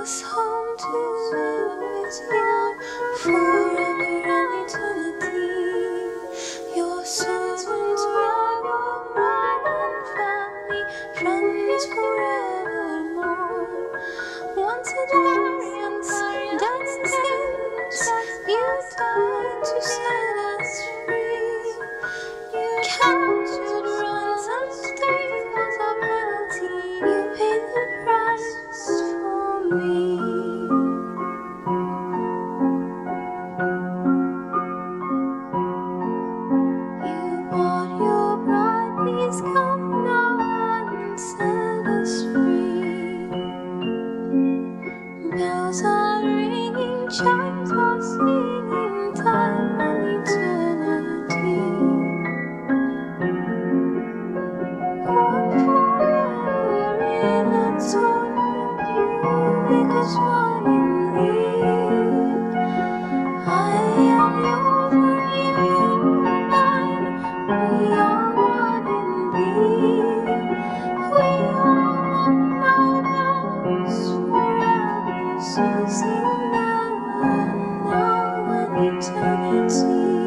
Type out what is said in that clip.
us home to live with you forever and eternity. Your servants, rival, bride and family, friends forevermore. Once at variance, then since you died to set us free. You captured ransom, state was our penalty. You paid the price for me. You bought your bride, please come now and set us free. Bells are ringing, chimes are singing, time and eternity. One forever in atonement, you make us one in thee. I am yours and you are mine, we are one in thee. We are one now, lost forever, so sing now and now and eternity.